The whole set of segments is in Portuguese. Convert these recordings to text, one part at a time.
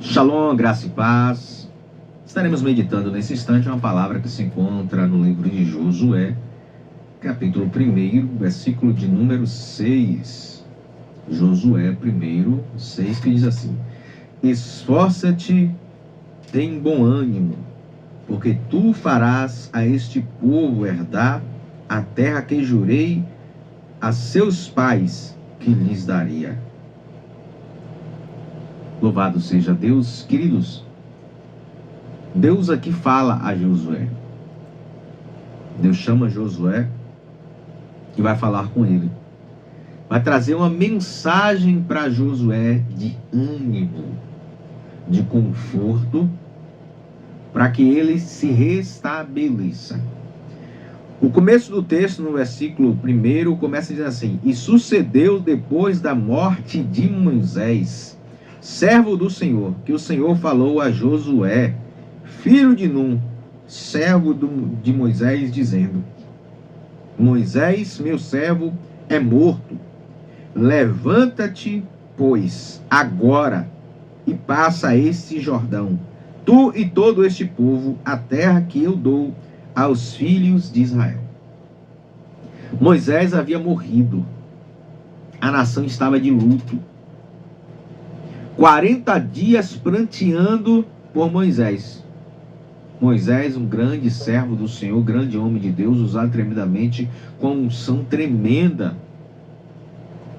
Shalom, graça e paz. Estaremos meditando nesse instante uma palavra que se encontra no livro de Josué, capítulo 1, versículo de número 6. Josué 1, 6, que diz assim: Esforça-te, tem bom ânimo, porque tu farás a este povo herdar a terra que jurei a seus pais que lhes daria. Louvado seja Deus, queridos. Deus aqui fala a Josué. Deus chama Josué e vai falar com ele. Vai trazer uma mensagem para Josué de ânimo, de conforto, para que ele se restabeleça. O começo do texto, no versículo 1, começa dizendo assim: E sucedeu depois da morte de Moisés, servo do Senhor, que o Senhor falou a Josué, filho de Num, servo de Moisés, dizendo: Moisés, meu servo, é morto. Levanta-te, pois, agora, e passa este Jordão, tu e todo este povo, a terra que eu dou aos filhos de Israel. Moisés havia morrido. A nação estava de luto. 40 dias pranteando por Moisés. Moisés, um grande servo do Senhor, grande homem de Deus, usado tremendamente, com unção tremenda,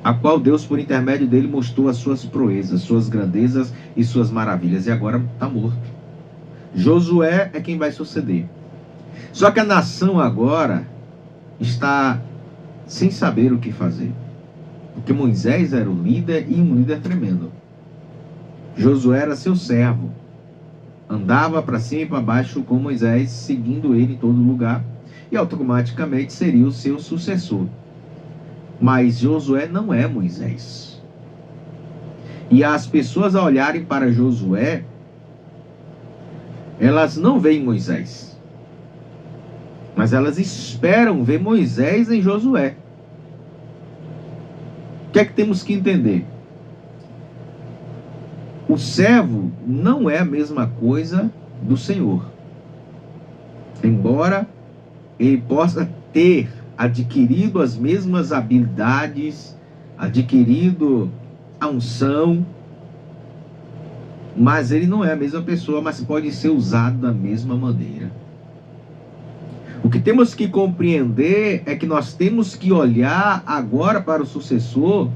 a qual Deus, por intermédio dele, mostrou as suas proezas, suas grandezas e suas maravilhas. E agora está morto. Josué é quem vai suceder. Só que a nação agora está sem saber o que fazer. Porque Moisés era o líder e um líder tremendo. Josué era seu servo. Andava para cima e para baixo com Moisés, seguindo ele em todo lugar. E automaticamente seria o seu sucessor. Mas Josué não é Moisés. E as pessoas, ao olharem para Josué, elas não veem Moisés. Mas elas esperam ver Moisés em Josué. O que é que temos que entender? O servo não é a mesma coisa do Senhor. Embora ele possa ter adquirido as mesmas habilidades, adquirido a unção, mas ele não é a mesma pessoa, mas pode ser usado da mesma maneira. O que temos que compreender é que nós temos que olhar agora para o sucessor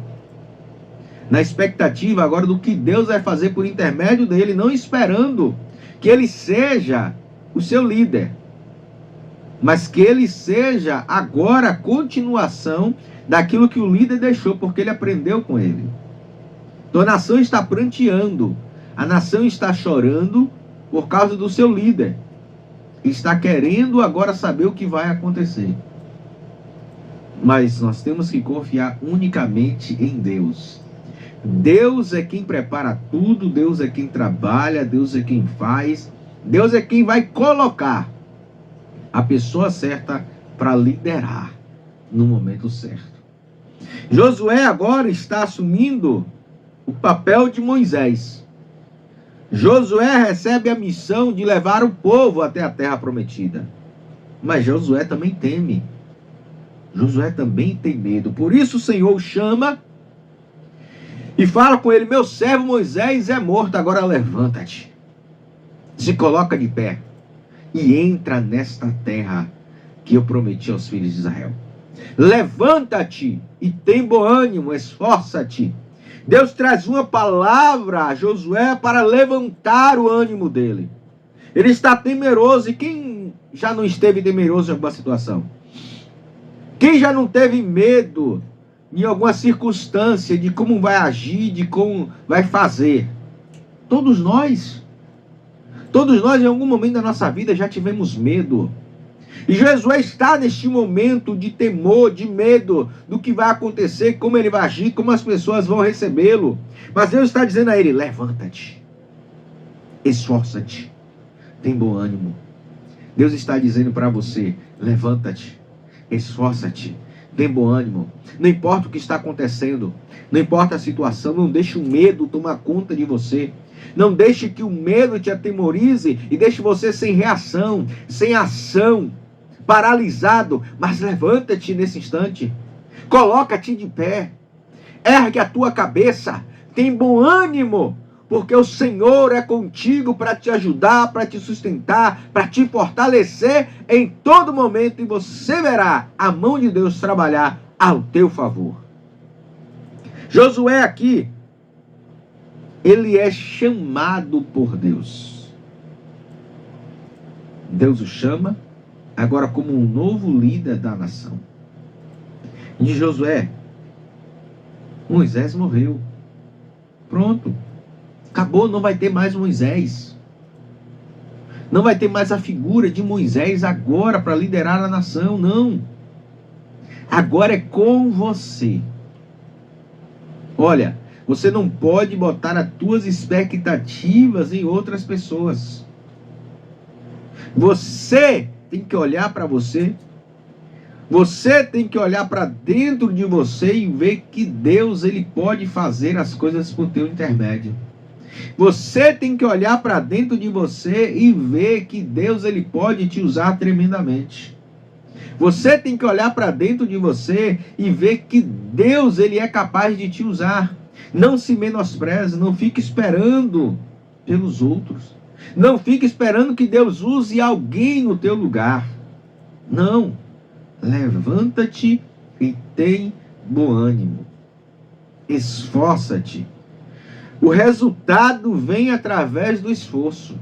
na expectativa agora do que Deus vai fazer por intermédio dele, não esperando que ele seja o seu líder, mas que ele seja agora a continuação daquilo que o líder deixou, porque ele aprendeu com ele. Então a nação está pranteando, a nação está chorando por causa do seu líder, está querendo agora saber o que vai acontecer. Mas nós temos que confiar unicamente em Deus. Deus é quem prepara tudo, Deus é quem trabalha, Deus é quem faz, Deus é quem vai colocar a pessoa certa para liderar no momento certo. Josué agora está assumindo o papel de Moisés. Josué recebe a missão de levar o povo até a terra prometida. Mas Josué também teme. Josué também tem medo. Por isso o Senhor o chama e fala com ele: meu servo Moisés é morto, agora levanta-te. Se coloca de pé e entra nesta terra que eu prometi aos filhos de Israel. Levanta-te e tem bom ânimo, esforça-te. Deus traz uma palavra a Josué para levantar o ânimo dele. Ele está temeroso, e quem já não esteve temeroso em alguma situação? Quem já não teve medo em alguma circunstância de como vai agir, de como vai fazer? Todos nós em algum momento da nossa vida já tivemos medo. E Josué está neste momento de temor, de medo do que vai acontecer, como ele vai agir, como as pessoas vão recebê-lo. Mas Deus está dizendo a ele: levanta-te, esforça-te, tem bom ânimo. Deus está dizendo para você: levanta-te, esforça-te, Tem bom ânimo. Não importa o que está acontecendo. Não importa a situação. Não deixe o medo tomar conta de você. Não deixe que o medo te atemorize e deixe você sem reação, sem ação, paralisado. Mas levanta-te nesse instante. Coloca-te de pé. Ergue a tua cabeça. Tem bom ânimo. Porque o Senhor é contigo para te ajudar, para te sustentar, para te fortalecer em todo momento. E você verá a mão de Deus trabalhar ao teu favor. Josué aqui, ele é chamado por Deus. Deus o chama agora como um novo líder da nação. De Josué, Moisés morreu. Pronto. Acabou, não vai ter mais Moisés. Não vai ter mais a figura de Moisés agora para liderar a nação, não. Agora é com você. Olha, você não pode botar as tuas expectativas em outras pessoas. Você tem que olhar para você. Você tem que olhar para dentro de você e ver que Deus, ele pode fazer as coisas por teu intermédio. Você tem que olhar para dentro de você e ver que Deus, ele pode te usar tremendamente. Você tem que olhar para dentro de você e ver que Deus, ele é capaz de te usar. Não se menospreze, não fique esperando pelos outros. Não fique esperando que Deus use alguém no teu lugar. Não. Levanta-te e tem bom ânimo. Esforça-te. O resultado vem através do esforço.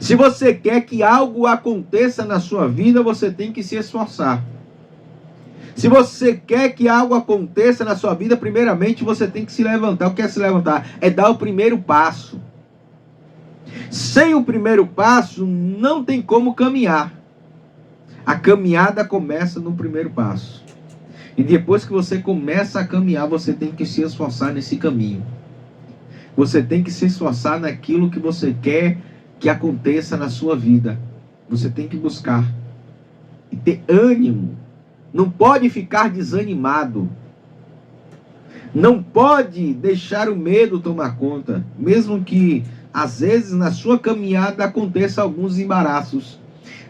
Se você quer que algo aconteça na sua vida, você tem que se esforçar. Se você quer que algo aconteça na sua vida, primeiramente você tem que se levantar. O que é se levantar? É dar o primeiro passo. Sem o primeiro passo, não tem como caminhar. A caminhada começa no primeiro passo. E depois que você começa a caminhar, você tem que se esforçar nesse caminho. Você tem que se esforçar naquilo que você quer que aconteça na sua vida. Você tem que buscar. E ter ânimo. Não pode ficar desanimado. Não pode deixar o medo tomar conta. Mesmo que, às vezes, na sua caminhada aconteça alguns embaraços.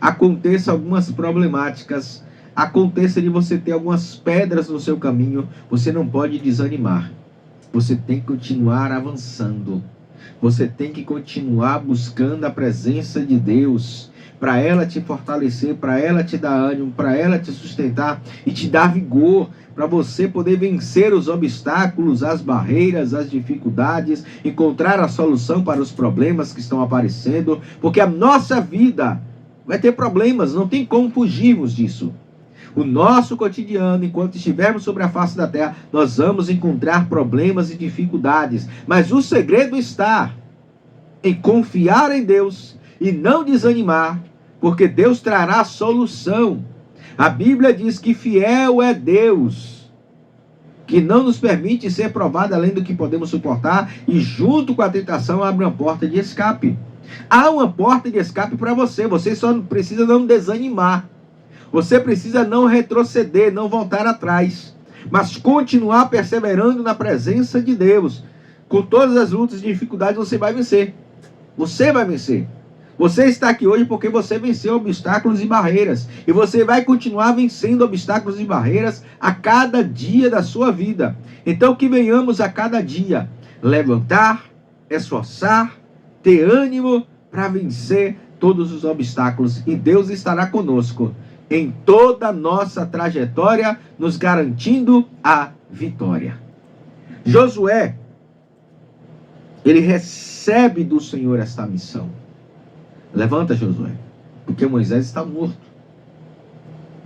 Aconteça algumas problemáticas. Aconteça de você ter algumas pedras no seu caminho. Você não pode desanimar. Você tem que continuar avançando. Você tem que continuar buscando a presença de Deus, para ela te fortalecer, para ela te dar ânimo, para ela te sustentar e te dar vigor, para você poder vencer os obstáculos, as barreiras, as dificuldades, encontrar a solução para os problemas que estão aparecendo, porque a nossa vida vai ter problemas, não tem como fugirmos disso. O nosso cotidiano, enquanto estivermos sobre a face da terra, nós vamos encontrar problemas e dificuldades. Mas o segredo está em confiar em Deus e não desanimar, porque Deus trará a solução. A Bíblia diz que fiel é Deus, que não nos permite ser provado além do que podemos suportar, e junto com a tentação abre uma porta de escape. Há uma porta de escape para você, você só precisa não desanimar. Você precisa não retroceder, não voltar atrás, mas continuar perseverando na presença de Deus. Com todas as lutas e dificuldades, você vai vencer. Você vai vencer. Você está aqui hoje porque você venceu obstáculos e barreiras. E você vai continuar vencendo obstáculos e barreiras a cada dia da sua vida. Então que venhamos a cada dia levantar, esforçar, ter ânimo para vencer todos os obstáculos. E Deus estará conosco em toda a nossa trajetória, nos garantindo a vitória. Josué, ele recebe do Senhor esta missão. Levanta, Josué, porque Moisés está morto.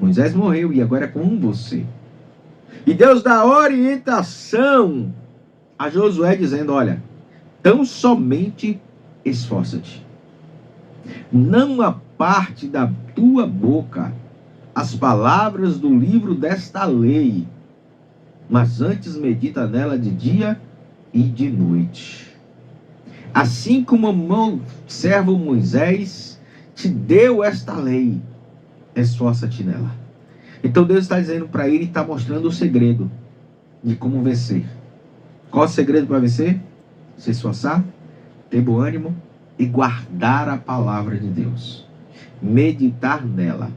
Moisés morreu e agora é com você. E Deus dá orientação a Josué dizendo, olha, tão somente esforça-te. Não aparte da tua boca as palavras do livro desta lei, mas antes medita nela de dia e de noite. Assim como o servo Moisés te deu esta lei, esforça-te nela. Então Deus está dizendo para ele, está mostrando o segredo de como vencer. Qual o segredo para vencer? Se esforçar, ter bom ânimo e guardar a palavra de Deus. Meditar nela.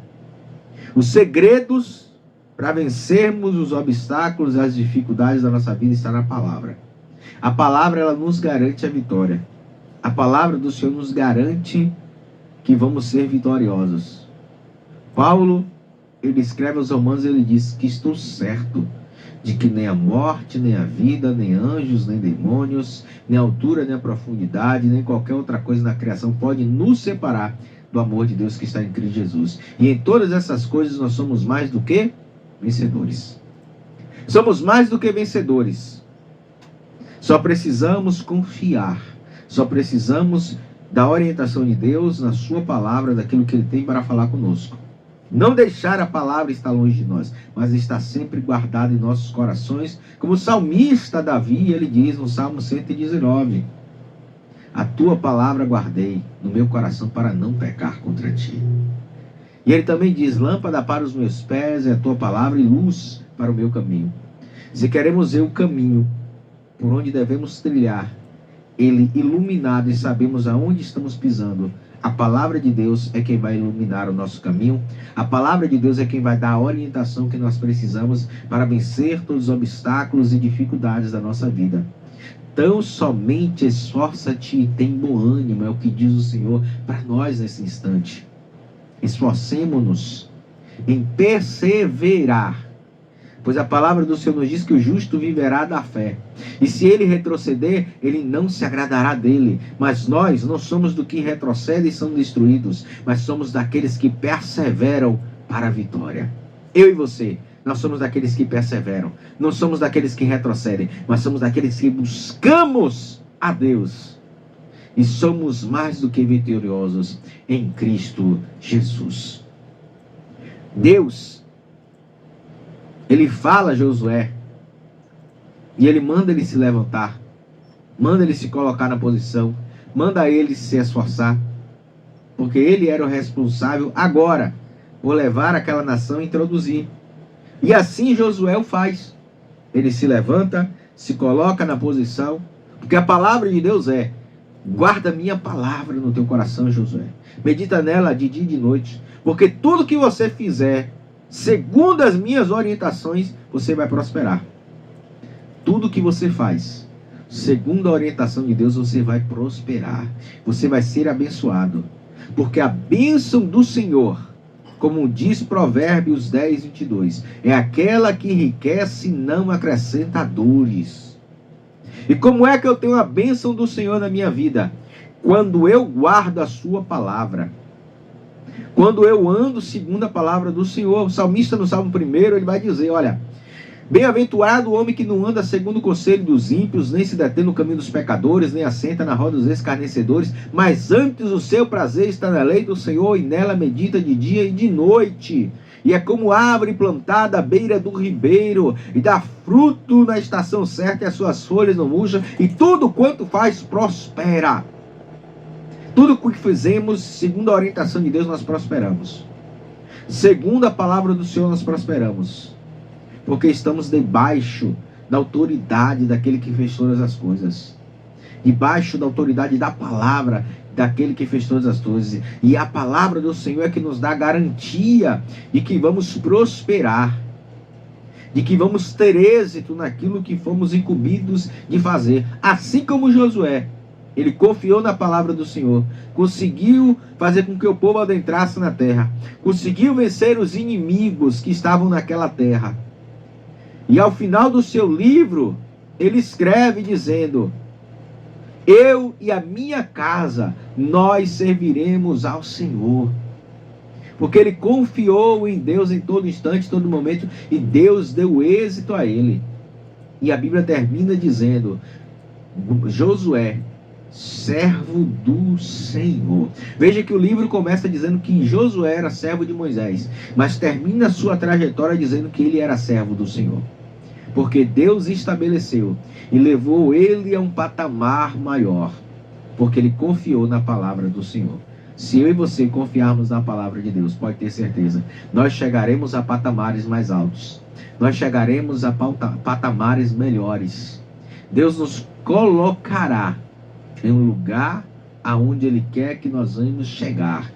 Os segredos para vencermos os obstáculos e as dificuldades da nossa vida está na palavra. A palavra, ela nos garante a vitória. A palavra do Senhor nos garante que vamos ser vitoriosos. Paulo, ele escreve aos Romanos, ele diz que estou certo de que nem a morte, nem a vida, nem anjos, nem demônios, nem a altura, nem a profundidade, nem qualquer outra coisa na criação pode nos separar do amor de Deus que está em Cristo Jesus. E em todas essas coisas nós somos mais do que vencedores. Somos mais do que vencedores. Só precisamos confiar. Só precisamos da orientação de Deus na sua palavra, daquilo que Ele tem para falar conosco. Não deixar a palavra estar longe de nós, mas estar sempre guardada em nossos corações, como o salmista Davi, ele diz no Salmo 119, a tua palavra guardei no meu coração para não pecar contra ti. E ele também diz, lâmpada para os meus pés é a tua palavra e luz para o meu caminho. Se queremos ver o caminho por onde devemos trilhar, ele iluminado e sabemos aonde estamos pisando, a palavra de Deus é quem vai iluminar o nosso caminho. A palavra de Deus é quem vai dar a orientação que nós precisamos para vencer todos os obstáculos e dificuldades da nossa vida. Tão somente esforça-te e tem bom ânimo, é o que diz o Senhor para nós nesse instante. Esforcemo-nos em perseverar, pois a palavra do Senhor nos diz que o justo viverá da fé. E se ele retroceder, ele não se agradará dele. Mas nós não somos do que retrocedem e são destruídos, mas somos daqueles que perseveram para a vitória. Eu e você, nós somos daqueles que perseveram. Não somos daqueles que retrocedem, mas somos daqueles que buscamos a Deus. E somos mais do que vitoriosos em Cristo Jesus. Deus, ele fala a Josué, e ele manda ele se levantar, manda ele se colocar na posição, manda ele se esforçar, porque ele era o responsável agora por levar aquela nação e introduzir. E assim Josué o faz. Ele se levanta, se coloca na posição, porque a palavra de Deus é, guarda minha palavra no teu coração, Josué. Medita nela de dia e de noite, porque tudo que você fizer, segundo as minhas orientações, você vai prosperar. Tudo que você faz, segundo a orientação de Deus, você vai prosperar. Você vai ser abençoado. Porque a bênção do Senhor, como diz Provérbios 10, 22, é aquela que enriquece e não acrescenta dores. E como é que eu tenho a bênção do Senhor na minha vida? Quando eu guardo a sua palavra. Quando eu ando segundo a palavra do Senhor. O salmista no Salmo 1, ele vai dizer, olha, bem-aventurado o homem que não anda segundo o conselho dos ímpios, nem se detém no caminho dos pecadores, nem assenta na roda dos escarnecedores, mas antes o seu prazer está na lei do Senhor, e nela medita de dia e de noite. E é como árvore plantada à beira do ribeiro, e dá fruto na estação certa, e as suas folhas não murcham, e tudo quanto faz prospera. Tudo o que fizemos, segundo a orientação de Deus, nós prosperamos. Segundo a palavra do Senhor, nós prosperamos. Porque estamos debaixo da autoridade daquele que fez todas as coisas. Debaixo da autoridade da palavra daquele que fez todas as coisas. E a palavra do Senhor é que nos dá garantia de que vamos prosperar. De que vamos ter êxito naquilo que fomos incumbidos de fazer. Assim como Josué. Ele confiou na palavra do Senhor. Conseguiu fazer com que o povo adentrasse na terra. Conseguiu vencer os inimigos que estavam naquela terra. E ao final do seu livro, ele escreve dizendo, eu e a minha casa, nós serviremos ao Senhor. Porque ele confiou em Deus em todo instante, todo momento, e Deus deu êxito a ele. E a Bíblia termina dizendo, Josué, servo do Senhor. Veja que o livro começa dizendo que Josué era servo de Moisés, mas termina a sua trajetória dizendo que ele era servo do Senhor. Porque Deus estabeleceu e levou ele a um patamar maior, porque ele confiou na palavra do Senhor. Se eu e você confiarmos na palavra de Deus, pode ter certeza, nós chegaremos a patamares mais altos. Nós chegaremos a patamares melhores. Deus nos colocará em um lugar aonde Ele quer que nós vamos chegar.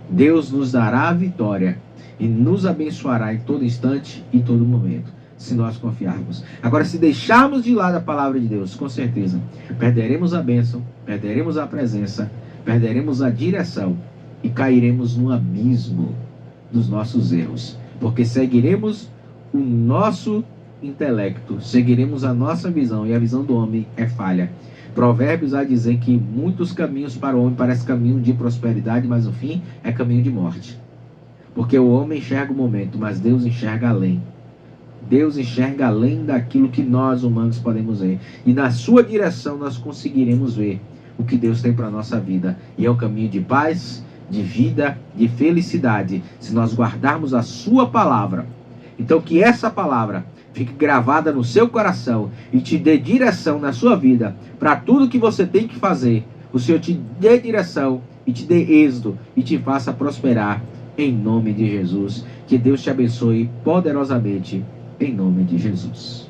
Deus nos dará a vitória e nos abençoará em todo instante e em todo momento, se nós confiarmos. Agora, se deixarmos de lado a palavra de Deus, com certeza, perderemos a bênção, perderemos a presença, perderemos a direção e cairemos no abismo dos nossos erros, porque seguiremos o nosso intelecto, seguiremos a nossa visão, e a visão do homem é falha. Provérbios vai dizer que muitos caminhos para o homem parecem caminho de prosperidade, mas o fim é caminho de morte. Porque o homem enxerga o momento, mas Deus enxerga além. Deus enxerga além daquilo que nós humanos podemos ver. E na sua direção nós conseguiremos ver o que Deus tem para a nossa vida. E é um caminho de paz, de vida, de felicidade, se nós guardarmos a sua palavra. Então que essa palavra fique gravada no seu coração e te dê direção na sua vida para tudo que você tem que fazer. O Senhor te dê direção e te dê êxito e te faça prosperar em nome de Jesus. Que Deus te abençoe poderosamente em nome de Jesus.